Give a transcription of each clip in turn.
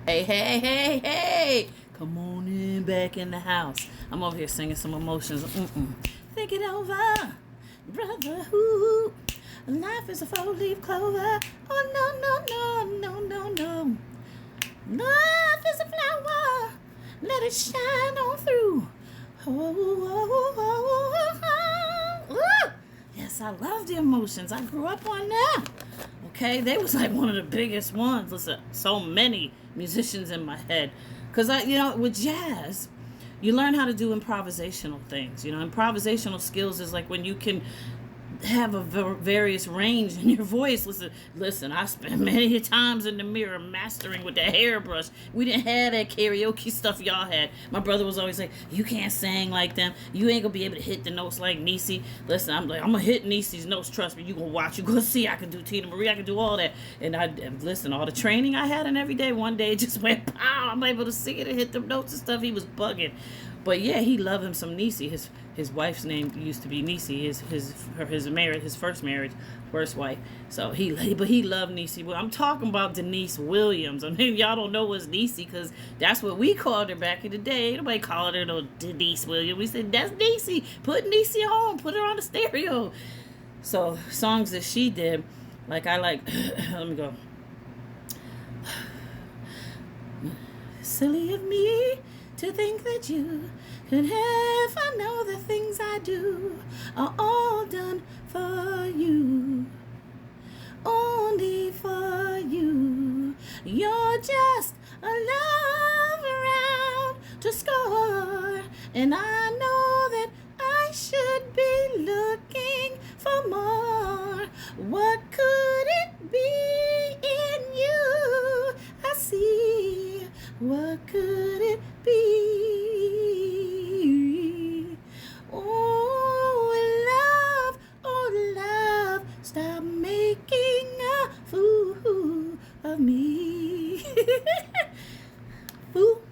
Hey, hey, hey, hey. Come on in back in the house. I'm over here singing some emotions. Think it over, brother. Ooh. Life is a four-leaf clover. Oh, no, no, no, no, no, no. Life is a flower. Let it shine on through. Oh. Yes, I love the emotions. I grew up on them. Okay, they was like one of the biggest ones. Listen, so many musicians in my head. Because with jazz, you learn how to do improvisational things. Improvisational skills is like when you can have a various range in your voice. Listen, I spent many times in the mirror mastering with the hairbrush. We didn't have that karaoke stuff y'all had. My brother was always like, you can't sing like them. You ain't gonna be able to hit the notes like Niecy. Listen, I'm gonna hit Niecy's notes. Trust me, you gonna watch. You gonna see I can do Tina Marie. I can do all that. And listen, all the training I had and every day, one day it just went pow. I'm able to sing it and hit the notes and stuff. He was bugging. But yeah, he loved him some Niecy. His wife's name used to be Niecy. His first wife. So he loved Niecy. Well, I'm talking about Denise Williams. I mean, y'all don't know what's Niecy because that's what we called her back in the day. Nobody called her no Denise Williams. We said that's Niecy. Put Niecy on. Put her on the stereo. So songs that she did, like I like. Let me go. Silly of me to think that you could ever know the things I do are all done for you, only for you. You're just a love around to score, and I know that I should be looking for more. What could it be in you? I see. What could it be? Oh love, stop making a fool of me. Fool,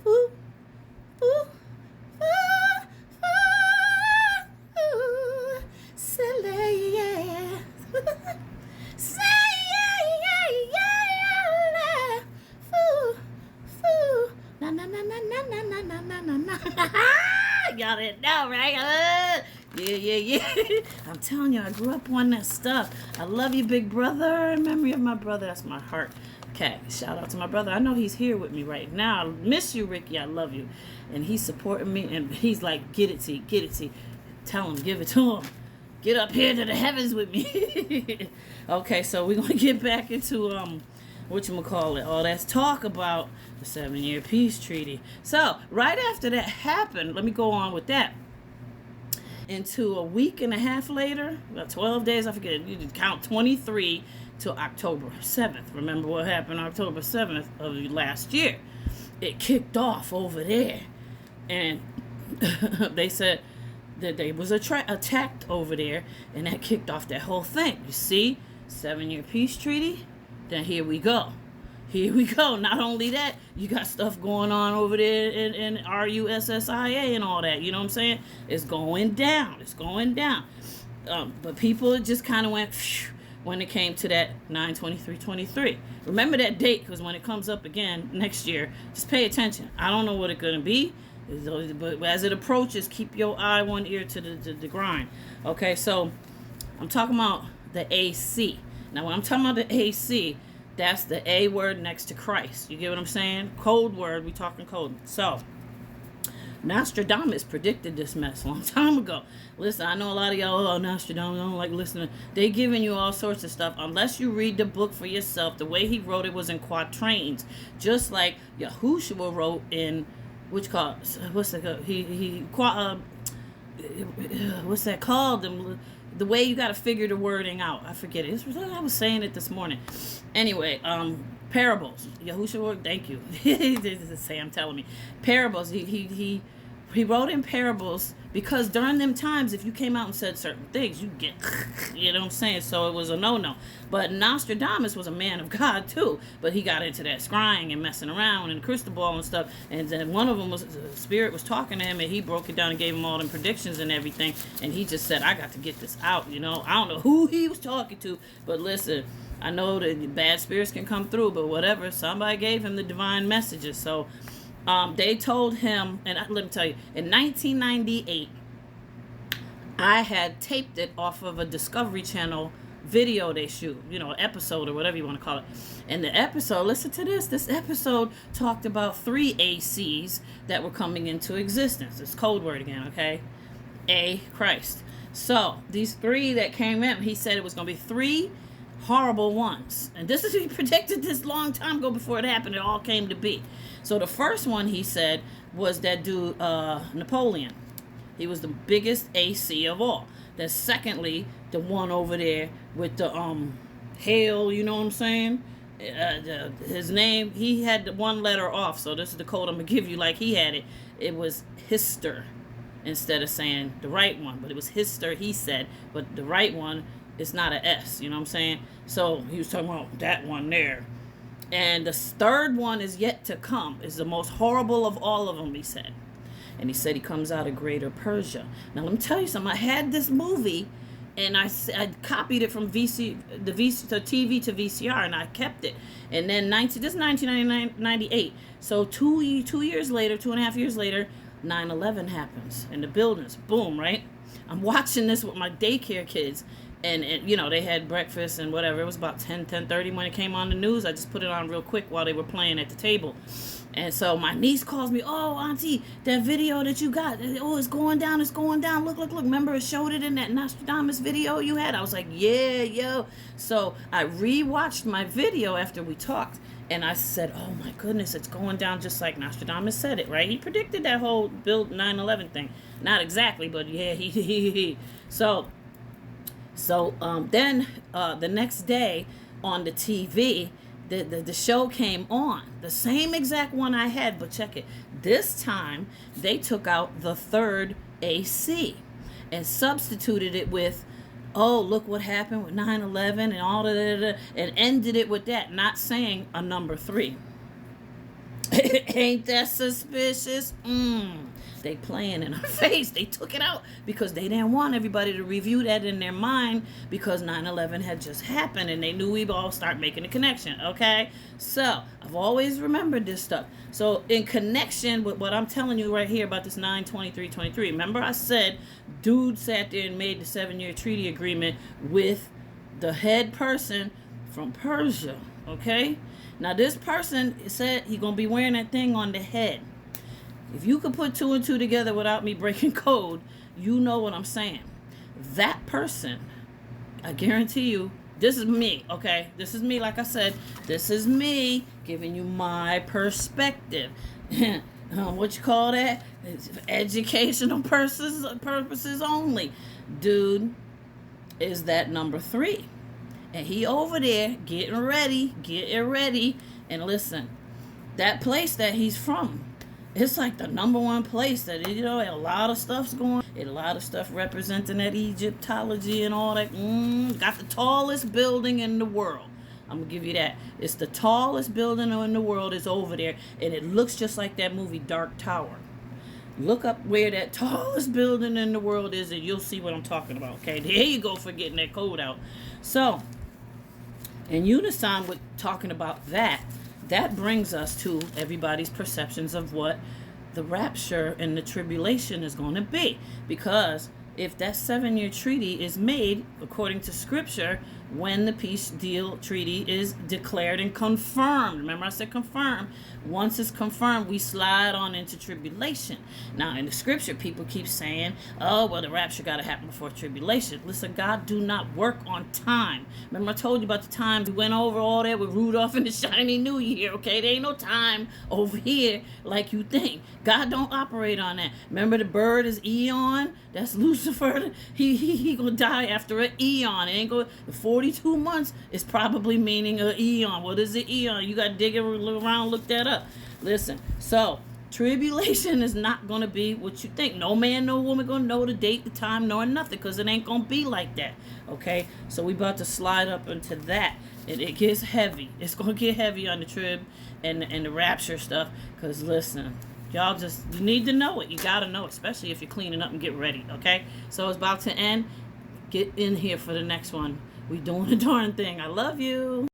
fool, fool, fool, silly, yeah. Say yeah, fool. Na na na na na na na na na na. Y'all didn't know, right? Yeah. I'm telling you, I grew up on that stuff. I love you, big brother. In memory of my brother, that's my heart. Okay, shout out to my brother. I know he's here with me right now. I miss you, Ricky. I love you. And he's supporting me, and he's like, get it to. Tell him, give it to him. Get up here to the heavens with me. Okay, so we're going to get back into whatchamacallit, all that's talk about the 7-year peace treaty. So right after that happened, let me go on with that. Into a week and a half later, about 12 days, I forget, you can count 23 till October 7th. Remember what happened October 7th of last year? It kicked off over there. And they said that they was attacked over there, and that kicked off that whole thing. You see, 7-year peace treaty. Then here we go. Not only that, you got stuff going on over there in RUSSIA and all that. You know what I'm saying? It's going down. But people just kind of went when it came to that 9/23/23. Remember that date, because when it comes up again next year, just pay attention. I don't know what it's going to be. But as it approaches, keep your eye, one ear to the grind. Okay, so I'm talking about the AC. Now, when I'm talking about the AC, that's the A word next to Christ. You get what I'm saying? Code word. We talking code. So, Nostradamus predicted this mess a long time ago. Listen, I know a lot of y'all, Nostradamus, I don't like listening. They giving you all sorts of stuff. Unless you read the book for yourself, the way he wrote it was in quatrains. Just like Yahushua wrote in, what's that called? The way you got to figure the wording out. I forget it. I was saying it this morning. Anyway, parables. Yahushua, thank you. Sam telling me. Parables. He He wrote in parables because during them times, if you came out and said certain things, you get, you know what I'm saying? So it was a no-no. But Nostradamus was a man of God too, but he got into that scrying and messing around and crystal ball and stuff. And then one of them was, the spirit was talking to him, and he broke it down and gave him all them predictions and everything. And he just said, I got to get this out, you know? I don't know who he was talking to, but listen, I know that bad spirits can come through, but whatever, somebody gave him the divine messages. So they told him, and let me tell you, in 1998, I had taped it off of a Discovery Channel video they shoot, you know, episode or whatever you want to call it. And the episode, listen to this episode talked about 3 ACs that were coming into existence. It's code word again, okay? A, Christ. So these 3 that came in, he said it was going to be 3 horrible ones. And this is, he predicted this long time ago before it happened. It all came to be. So the first one, he said, was that dude, Napoleon. He was the biggest AC of all. Then secondly, the one over there with the hail, you know what I'm saying? His name, he had the 1 letter off. So this is the code I'm going to give you like he had it. It was Hister instead of saying the right one. But it was Hister, he said. But the right one is not an S, you know what I'm saying? So he was talking about that one there. And the third one is yet to come. It's the most horrible of all of them, he said. And he said he comes out of Greater Persia. Now, let me tell you something. I had this movie, and I copied it from TV to VCR, and I kept it. And then this is 1998. So 2 years later, 2.5 years later, 9/11 happens. And the buildings, boom, right? I'm watching this with my daycare kids. And you know, they had breakfast and whatever. It was about 10:30 when it came on the news. I just put it on real quick while they were playing at the table. And so my niece calls me, oh, Auntie, that video that you got, oh, it's going down, it's going down. Look. Remember it showed it in that Nostradamus video you had? I was like, yeah, yo. So I rewatched my video after we talked. And I said, oh, my goodness, it's going down just like Nostradamus said it, right? He predicted that whole 9/11 thing. Not exactly, but yeah, he. So then the next day on the TV, the show came on. The same exact one I had, but check it. This time, they took out the 3rd AC and substituted it with, oh, look what happened with 9/11 and all that, and ended it with that, not saying a number 3. Ain't that suspicious? They playing in our face. They took it out because they didn't want everybody to review that in their mind because 9/11 had just happened and they knew we'd all start making a connection, okay? So, I've always remembered this stuff. So, in connection with what I'm telling you right here about this 9/23/23, remember I said dude sat there and made the 7-year treaty agreement with the head person from Persia, okay? Now, this person said he's going to be wearing that thing on the head. If you could put 2 and 2 together without me breaking code, you know what I'm saying. That person, I guarantee you, this is me, okay? This is me, like I said. This is me giving you my perspective. What you call that? It's educational purposes only. Dude is that number 3. And he over there getting ready. And listen, that place that he's from, it's like the number 1 place that, you know, a lot of stuff's going. A lot of stuff representing that Egyptology and all that. Got the tallest building in the world. I'm going to give you that. It's the tallest building in the world is over there. And it looks just like that movie Dark Tower. Look up where that tallest building in the world is and you'll see what I'm talking about. Okay, there you go for getting that code out. So, in unison with talking about that, that brings us to everybody's perceptions of what the rapture and the tribulation is going to be. Because if that 7-year treaty is made, according to Scripture, when the peace deal treaty is declared and confirmed. Remember I said confirmed. Once it's confirmed, we slide on into tribulation. Now, in the Scripture, people keep saying, oh, well, the rapture got to happen before tribulation. Listen, God do not work on time. Remember I told you about the time we went over all that with Rudolph and the Shiny New Year, okay? There ain't no time over here like you think. God don't operate on that. Remember the bird is Eon? That's Lucifer. He gonna die after an eon. It ain't go 42 months is probably meaning an eon. What is an eon? You gotta dig around, look that up. Listen, so Tribulation is not going to be what you think. No man, no woman going to know the date, the time, nor nothing, because it ain't going to be like that. Okay? So we about to slide up into that. It gets heavy. It's going to get heavy on the trib and the rapture stuff, because listen, y'all you need to know it. You got to know it, especially if you're cleaning up and get ready. Okay? So it's about to end. Get in here for the next one. We doing a darn thing. I love you.